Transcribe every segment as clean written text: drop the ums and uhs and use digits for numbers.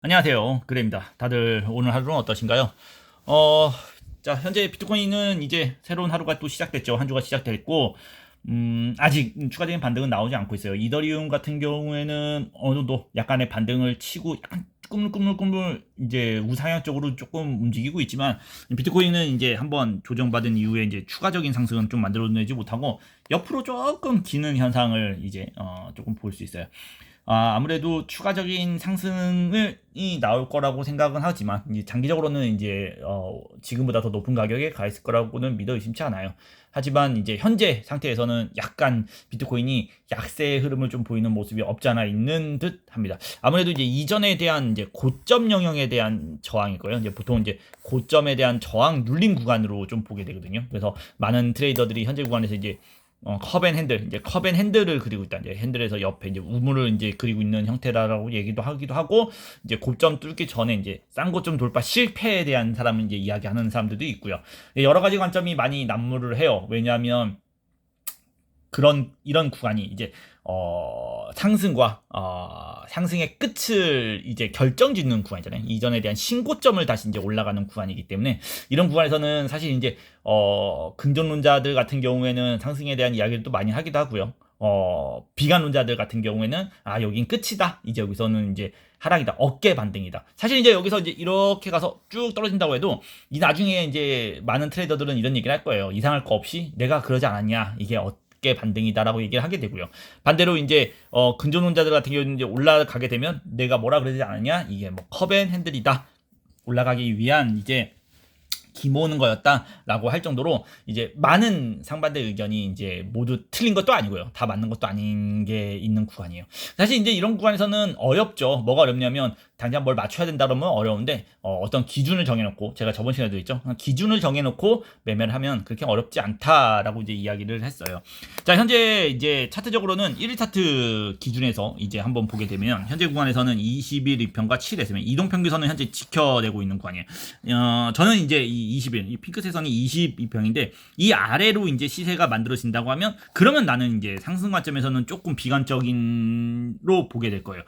안녕하세요. 그래입니다. 다들 오늘 하루는 어떠신가요? 어, 자, 현재 비트코인은 이제 새로운 하루가 또 시작됐죠. 한 주가 시작됐고, 아직 추가적인 반등은 나오지 않고 있어요. 이더리움 같은 경우에는 어느 정도 약간의 반등을 치고 약간 꾸물꾸물꾸물 이제 우상향 쪽으로 조금 움직이고 있지만, 비트코인은 이제 한번 조정받은 이후에 이제 추가적인 상승은 좀 만들어내지 못하고 옆으로 조금 기는 현상을 이제 조금 볼 수 있어요. 아무래도 추가적인 상승이 나올 거라고 생각은 하지만 이제 장기적으로는 이제 지금보다 더 높은 가격에 가 있을 거라고는 믿어 의심치 않아요. 하지만 이제 현재 상태에서는 약간 비트코인이 약세의 흐름을 좀 보이는 모습이 없지 않아 있는 듯 합니다. 아무래도 이제 이전에 대한 이제 고점 영역에 대한 저항일 거예요. 이제 보통 이제 고점에 대한 저항 눌림 구간으로 좀 보게 되거든요. 그래서 많은 트레이더들이 현재 구간에서 이제 컵앤핸들, 이제 컵앤핸들을 그리고 있다. 이제 핸들에서 옆에 이제 우물을 이제 그리고 있는 형태라고 얘기도 하기도 하고, 이제 고점 뚫기 전에 이제 싼 고점 돌파 실패에 대한 사람은 이제 이야기하는 사람들도 있고요. 여러 가지 관점이 많이 난무를 해요. 왜냐하면 이런 구간이 이제 상승과 상승의 끝을 이제 결정짓는 구간이잖아요. 이전에 대한 신고점을 다시 이제 올라가는 구간이기 때문에 이런 구간에서는 사실 이제 긍정론자들 같은 경우에는 상승에 대한 이야기를 또 많이 하기도 하고요. 비관론자들 같은 경우에는 여긴 끝이다. 이제 여기서는 이제 하락이다. 어깨 반등이다. 사실 이제 여기서 이제 이렇게 가서 쭉 떨어진다고 해도 이 나중에 이제 많은 트레이더들은 이런 얘기를 할 거예요. 이상할 거 없이 내가 그러지 않았냐. 이게 어깨 반등이다라고 얘기를 하게 되고요. 반대로 이제 근접론자들 같은 경우는 이제 올라가게 되면 내가 뭐라 그러지 않았냐. 이게 뭐 컵앤핸들이다. 올라가기 위한 이제 기모으는 거였다라고 할 정도로 이제 많은 상반대 의견이 이제 모두 틀린 것도 아니고요. 다 맞는 것도 아닌 게 있는 구간이에요. 사실 이제 이런 구간에서는 어렵죠. 뭐가 어렵냐면 당장 뭘 맞춰야 된다 그러면 어려운데 어떤 기준을 정해놓고 제가 저번 시간에도 했죠. 기준을 정해놓고 매매를 하면 그렇게 어렵지 않다라고 이제 이야기를 했어요. 자, 현재 이제 차트적으로는 1일 차트 기준에서 이제 한번 보게 되면 현재 구간에서는 20일 이평과 7일 SMA 이동평균선은 현재 지켜내고 있는 구간이에요. 저는 이제 이 20일 이 핑크색선이 22평인데 이 아래로 이제 시세가 만들어진다고 하면 그러면 나는 이제 상승 관점에서는 조금 비관적인로 보게 될 거예요.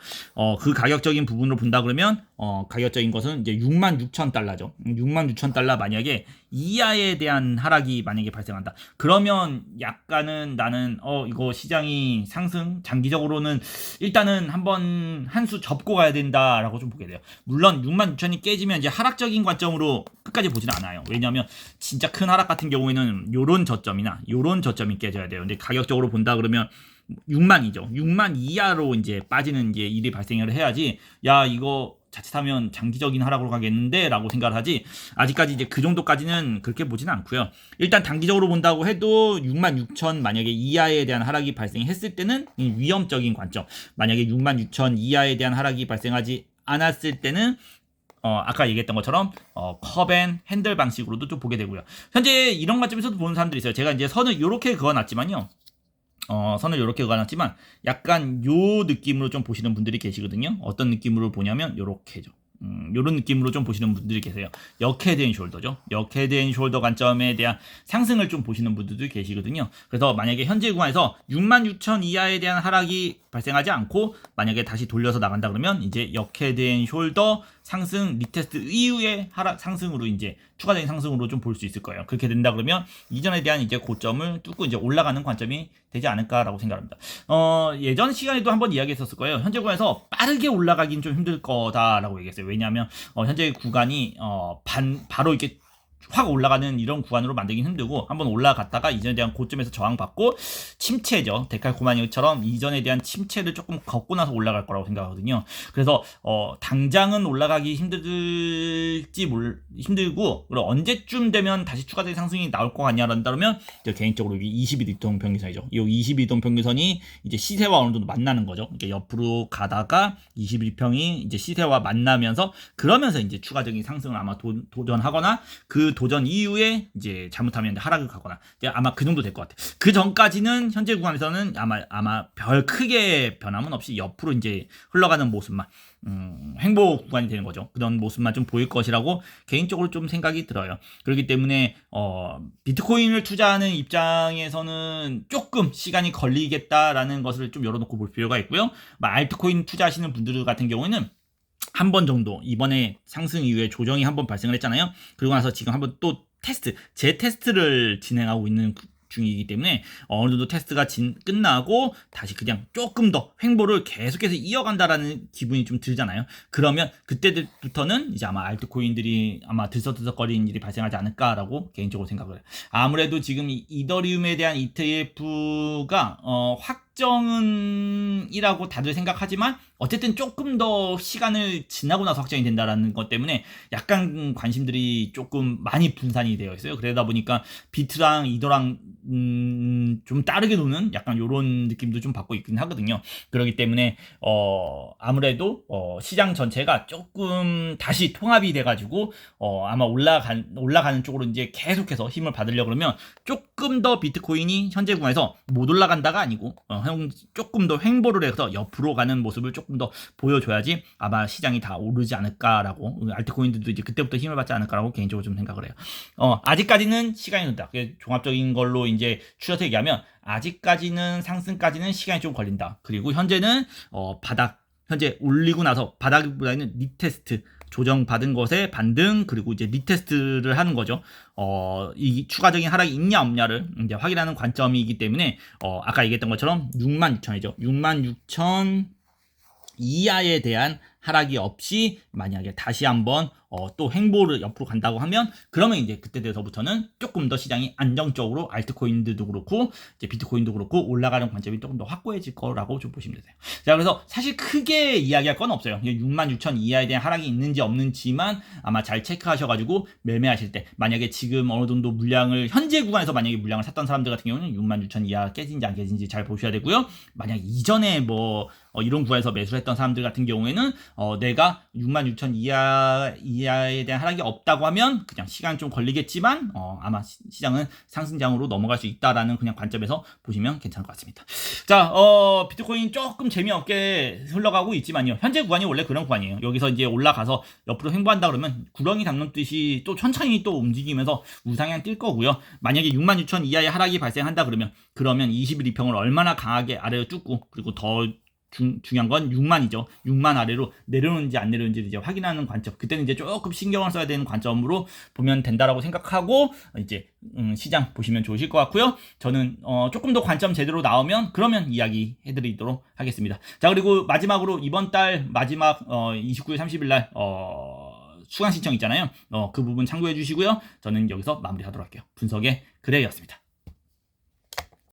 그 가격적인 부분으로 본다 그러면 가격적인 것은 이제 66,000달러죠. 66,000달러 만약에 이하에 대한 하락이 만약에 발생한다. 그러면 약간은 나는 이거 시장이 상승 장기적으로는 일단은 한번 한 수 접고 가야 된다라고 좀 보게 돼요. 물론 66,000이 깨지면 이제 하락적인 관점으로 끝까지 보지는 않아요. 왜냐하면 진짜 큰 하락 같은 경우에는 요런 저점이나 요런 저점이 깨져야 돼요. 근데 가격적으로 본다 그러면 6만이죠. 6만 이하로 이제 빠지는 이제 일이 발생을 해야지 야 이거 자칫하면 장기적인 하락으로 가겠는데 라고 생각을 하지 아직까지 이제 그 정도까지는 그렇게 보지는 않고요. 일단 단기적으로 본다고 해도 66,000 만약에 이하에 대한 하락이 발생했을 때는 위험적인 관점, 만약에 66,000 이하에 대한 하락이 발생하지 않았을 때는 아까 얘기했던 것처럼 컵앤핸들 방식으로도 좀 보게 되고요. 현재 이런 관점에서도 보는 사람들이 있어요. 제가 이제 선을 이렇게 그어놨지만요. 선을 이렇게 그어놨지만 약간 요 느낌으로 좀 보시는 분들이 계시거든요. 어떤 느낌으로 보냐면 요렇게죠. 요런 느낌으로 좀 보시는 분들이 계세요. 역헤드앤숄더죠. 역헤드앤숄더 관점에 대한 상승을 좀 보시는 분들도 계시거든요. 그래서 만약에 현재 구간에서 66,000 이하에 대한 하락이 발생하지 않고 만약에 다시 돌려서 나간다 그러면 이제 역헤드앤숄더 상승 리테스트 이후에 하락 상승으로 이제 추가적인 상승으로 좀 볼 수 있을 거예요. 그렇게 된다 그러면 이전에 대한 이제 고점을 뚫고 이제 올라가는 관점이 되지 않을까라고 생각합니다. 예전 시간에도 한번 이야기했었을 거예요. 현재 구간에서 빠르게 올라가긴 좀 힘들 거다라고 얘기했어요. 왜냐하면 현재 구간이 바로 이렇게 확 올라가는 이런 구간으로 만들긴 힘들고 한번 올라갔다가 이전에 대한 고점에서 저항받고 침체죠. 데칼코마니처럼 이전에 대한 침체를 조금 걷고 나서 올라갈 거라고 생각하거든요. 그래서 당장은 올라가기 힘들고 그리고 언제쯤 되면 다시 추가적인 상승이 나올 것 같냐라면 개인적으로 이게 20일 이동평균선이죠. 이 20일 이동평균선이 이제 시세와 어느 정도 만나는 거죠. 이렇게 옆으로 가다가 21평이 이제 시세와 만나면서 그러면서 이제 추가적인 상승을 아마 도전하거나 그 도전 이후에 이제 잘못하면 하락을 가거나 아마 그 정도 될 것 같아요. 그 전까지는 현재 구간에서는 아마 별 크게 변함은 없이 옆으로 이제 흘러가는 모습만 행보 구간이 되는 거죠. 그런 모습만 좀 보일 것이라고 개인적으로 좀 생각이 들어요. 그렇기 때문에 비트코인을 투자하는 입장에서는 조금 시간이 걸리겠다라는 것을 좀 열어놓고 볼 필요가 있고요. 알트코인 투자하시는 분들 같은 경우에는 한 번 정도 이번에 상승 이후에 조정이 한 번 발생을 했잖아요. 그리고 나서 지금 한번 또 재테스트를 진행하고 있는 중이기 때문에 어느 정도 테스트가 끝나고 다시 그냥 조금 더 횡보를 계속해서 이어간다라는 기분이 좀 들잖아요. 그러면 그때부터는 이제 아마 알트코인들이 아마 들썩들썩거리는 일이 발생하지 않을까라고 개인적으로 생각을 해요. 아무래도 지금 이더리움에 대한 ETF가 확정이라고 다들 생각하지만 어쨌든 조금 더 시간을 지나고 나서 확정이 된다라는 것 때문에 약간 관심들이 조금 많이 분산이 되어 있어요. 그러다 보니까 비트랑 이더랑 좀 다르게 노는 약간 요런 느낌도 좀 받고 있긴 하거든요. 그렇기 때문에 아무래도 시장 전체가 조금 다시 통합이 돼가지고 아마 올라가는 쪽으로 이제 계속해서 힘을 받으려 그러면 조금 더 비트코인이 현재 구간에서 못 올라간다가 아니고 조금 더 횡보를 해서 옆으로 가는 모습을 조금 더 보여줘야지 아마 시장이 다 오르지 않을까라고, 알트코인들도 이제 그때부터 힘을 받지 않을까라고 개인적으로 좀 생각을 해요. 아직까지는 시간이 된다. 종합적인 걸로 이제 추려서 얘기하면 아직까지는 상승까지는 시간이 좀 걸린다. 그리고 현재는 현재 올리고 나서 바닥보다는 리테스트, 조정받은 것에 반등, 그리고 이제 리테스트를 하는 거죠. 이 추가적인 하락이 있냐 없냐를 이제 확인하는 관점이기 때문에 아까 얘기했던 것처럼 66,000이죠. 66,000 이하에 대한 하락이 없이 만약에 다시 한번 또 횡보를 옆으로 간다고 하면 그러면 이제 그때 돼서부터는 조금 더 시장이 안정적으로 알트코인들도 그렇고 이제 비트코인도 그렇고 올라가는 관점이 조금 더 확고해질 거라고 좀 보시면 되세요. 자, 그래서 사실 크게 이야기할 건 없어요. 66,000 이하에 대한 하락이 있는지 없는지만 아마 잘 체크하셔가지고 매매하실 때 만약에 지금 어느 정도 물량을 현재 구간에서 만약에 물량을 샀던 사람들 같은 경우는 66,000 이하 깨진지 안 깨진지 잘 보셔야 되고요. 만약 이전에 이런 구간에서 매수를 했던 사람들 같은 경우에는 내가 66,000 이하에 대한 하락이 없다고 하면 그냥 시간 좀 걸리겠지만 아마 시장은 상승장으로 넘어갈 수 있다라는 그냥 관점에서 보시면 괜찮을 것 같습니다. 자, 비트코인 조금 재미없게 흘러가고 있지만요. 현재 구간이 원래 그런 구간이에요. 여기서 이제 올라가서 옆으로 횡보한다 그러면 구렁이 담는듯이 또 천천히 또 움직이면서 우상향 뛸 거고요. 만약에 66,000 이하의 하락이 발생한다 그러면 21일 2평을 얼마나 강하게 아래로 뚫고 그리고 더 중요한 건 6만이죠. 6만 아래로 내려오는지 안 내려오는지 이제 확인하는 관점. 그때는 이제 조금 신경을 써야 되는 관점으로 보면 된다라고 생각하고 이제 시장 보시면 좋으실 것 같고요. 저는 조금 더 관점 제대로 나오면 그러면 이야기 해드리도록 하겠습니다. 자, 그리고 마지막으로 이번 달 마지막 29일 30일 날 수강 신청 있잖아요. 그 부분 참고해 주시고요. 저는 여기서 마무리하도록 할게요. 분석의 그레이였습니다.